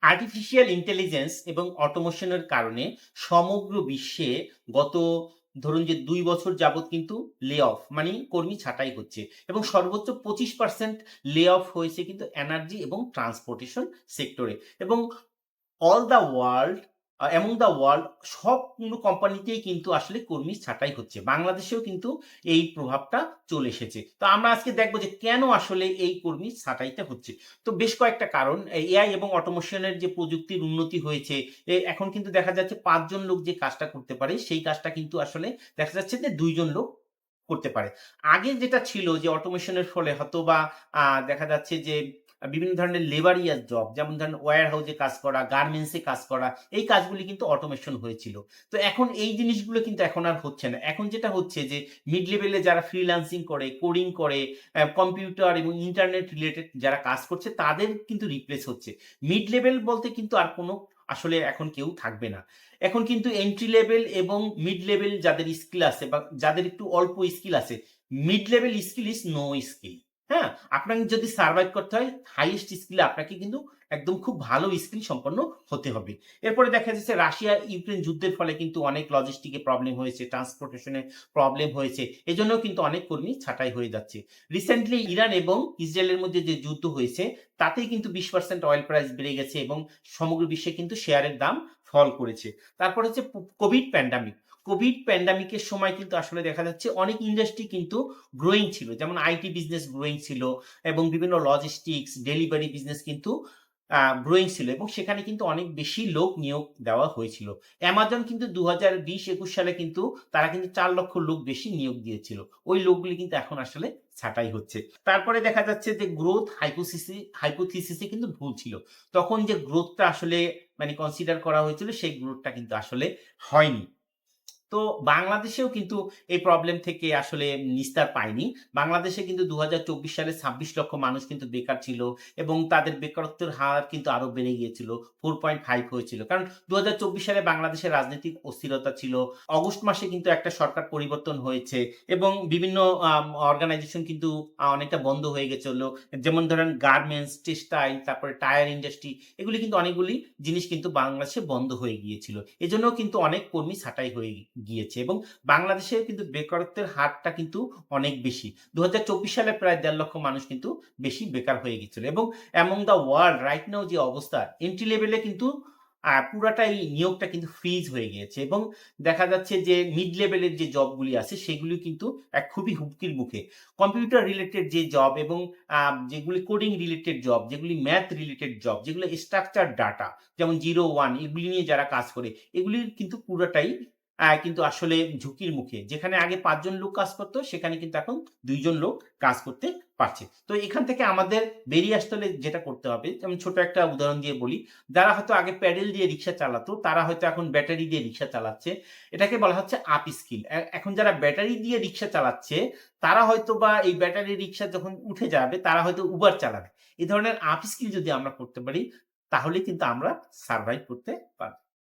Artificial intelligence এবং অটোমেশনের কারণে সমগ্র বিশ্বে গত ধরুন যে ২ বছর যাবৎ কিন্তু লে অফ মানে কর্মী ছাঁটাই হচ্ছে এবং সর্বোচ্চ 25% লে অফ হয়েছে কিন্তু এনার্জি এবং ট্রান্সপোর্টেশন সেক্টরে এবং all the world among the world সবগুলো কোম্পানিতেই কিন্তু আসলে কর্মী ছাঁটাই হচ্ছে। বাংলাদেশেও কিন্তু এই প্রভাবটা চলে এসেছে। তো আমরা আজকে দেখব যে কেন আসলে এই কর্মী ছাঁটাইটা হচ্ছে। তো বেশ কয়েকটা কারণ এআই এবং অটোমেশনের যে প্রযুক্তির উন্নতি হয়েছে, এখন কিন্তু দেখা যাচ্ছে ৫ জন লোক যে কাজটা করতে পারে সেই কাজটা কিন্তু আসলে দেখা যাচ্ছে যে ২ জন লোক করতে পারে। আগে যেটা ছিল যে অটোমেশনের ফলে হয়তোবা দেখা যাচ্ছে যে বিভিন্ন ধরনের লেবারিয়াস জব যেমন ধরেন ওয়্যার হাউসে কাজ করা, গার্মেন্টস এ কাজ করা, এই কাজগুলি কিন্তু অটোমেশন হয়েছিল। তো এখন এই জিনিসগুলো কিন্তু এখন আর হচ্ছে না। এখন যেটা হচ্ছে যে মিড লেভেলে যারা ফ্রিল্যান্সিং করে, কোডিং করে, কম্পিউটার এবং ইন্টারনেট রিলেটেড যারা কাজ করছে তাদের কিন্তু রিপ্লেস হচ্ছে। মিড লেভেল বলতে কিন্তু আর কোনো আসলে এখন কেউ থাকবে না। এখন কিন্তু এন্ট্রি লেভেল এবং মিড লেভেল যাদের স্কিল আছে বা যাদের একটু অল্প স্কিল আছে, mid level skill is no skill. হ্যাঁ? আপনাকে যদি সারভাইভ করতে হয় হাইয়েস্ট স্কিলে আপনাকে কিন্তু একদম খুব ভালো স্কিল সম্পন্ন হতে হবে। এরপরে দেখা যাচ্ছে রাশিয়া ইউক্রেন যুদ্ধের ফলে কিন্তু অনেক লজিস্টিক এ প্রবলেম হয়েছে, ট্রান্সপোর্টেশন এ প্রবলেম হয়েছে। এজন্যও কিন্তু অনেক কর্মী ছাঁটাই হয়ে যাচ্ছে। রিসেন্টলি ইরান এবং ইসরায়েলের মধ্যে যে যুদ্ধ হয়েছে তাতেই কিন্তু 20% অয়েল প্রাইস বেড়ে গেছে এবং সমগ্র বিশ্বে কিন্তু শেয়ারের দাম ফল করেছে। তারপর হচ্ছে কোভিড প্যান্ডেমিক। কোভিড প্যান্ডেমিকের সময় কিন্তু আসলে দেখা যাচ্ছে অনেক ইন্ডাস্ট্রি কিন্তু গ্রোইং ছিল। যেমন আইটি বিজনেস গ্রোইং ছিল এবং বিভিন্ন লজিস্টিক্স, ডেলিভারি বিজনেস কিন্তু গ্রোইং ছিল এবং সেখানে কিন্তু অনেক বেশি লোক নিয়োগ দেওয়া হয়েছিল। অ্যামাজন কিন্তু ২০২০-২১ সালে কিন্তু তারা কিন্তু ৪ লক্ষ লোক বেশি নিয়োগ দিয়েছিল। ওই লোকগুলি কিন্তু এখন আসলে ছাঁটাই হচ্ছে। তারপরে দেখা যাচ্ছে যে গ্রোথ হাইপোথিসিস এ কিন্তু ভুল ছিল। তখন যে গ্রোথটা আসলে মানে কনসিডার করা হয়েছিল সেই গ্রোথটা কিন্তু আসলে হয়নি। তো বাংলাদেশেও কিন্তু এই প্রবলেম থেকে আসলে নিস্তার পায়নি। বাংলাদেশে কিন্তু ২০২৪ সালে ২৬ লক্ষ মানুষ কিন্তু বেকার ছিল এবং তাদের বেকারত্বের হার কিন্তু আরো বেড়ে গিয়েছিল। 4.5 হয়েছিল। কারণ ২০২৪ সালে বাংলাদেশের রাজনৈতিক অস্থিরতা ছিল। অগস্ট মাসে কিন্তু একটা সরকার পরিবর্তন হয়েছে এবং বিভিন্ন অর্গানাইজেশন কিন্তু অনেকটা বন্ধ হয়ে গেছিল। যেমন ধরেন গার্মেন্টস, টেক্সটাইল, তারপরে টায়ার ইন্ডাস্ট্রি এগুলি কিন্তু অনেকগুলি জিনিস কিন্তু বাংলাদেশে বন্ধ হয়ে গিয়েছিল। এজন্যও কিন্তু অনেক কর্মী ছাঁটাই হয়ে গিয়েছে এবং বাংলাদেশের কিন্তু বেকারত্বের হারটা কিন্তু অনেক বেশি। ২০২৪ সালে প্রায় ১.৫ লক্ষ মানুষ কিন্তু বেশি বেকার হয়ে গিয়েছিল এবং among the world right now যে অবস্থা এন্ট্রি লেভেলে কিন্তু পুরাটাই নিয়োগটা কিন্তু ফ্রিজ হয়ে গিয়েছে এবং দেখা যাচ্ছে যে মিড লেভেলের যে জবগুলি আছে সেগুলি কিন্তু খুবই হুমকির মুখে। কম্পিউটার রিলেটেড যে জব এবং যেগুলি কোডিং রিলেটেড জব, যেগুলি ম্যাথ রিলেটেড জব, যেগুলো স্ট্রাকচার ডাটা যেমন 0, 1 এগুলি নিয়ে যারা কাজ করে এগুলির কিন্তু পুরোটাই কিন্তু আসলে ঝুঁকির মুখে। যেখানে আগে ৫ জন লোক কাজ করত সেখানে কিন্তু এখন ২ জন লোক কাজ করতে পারছে। তো এখান থেকে আমাদের বেরিয়ে আসতে হলে যেটা করতে হবে যেমন ছোট একটা উদাহরণ দিয়ে বলি, যারা হয়তো আগে প্যাডেল দিয়ে রিক্সা চালাতো তারা হয়তো এখন ব্যাটারি দিয়ে রিক্সা চালাচ্ছে। এটাকে বলা হচ্ছে আপ স্কিল। এখন যারা ব্যাটারি দিয়ে রিক্সা চালাচ্ছে তারা হয়তোবা এই ব্যাটারি রিক্সা যখন উঠে যাবে তারা হয়তো উবার চালাবে। এ ধরনের আপ স্কিল যদি আমরা করতে পারি তাহলে কিন্তু আমরা সারভাইভ করতে পারব।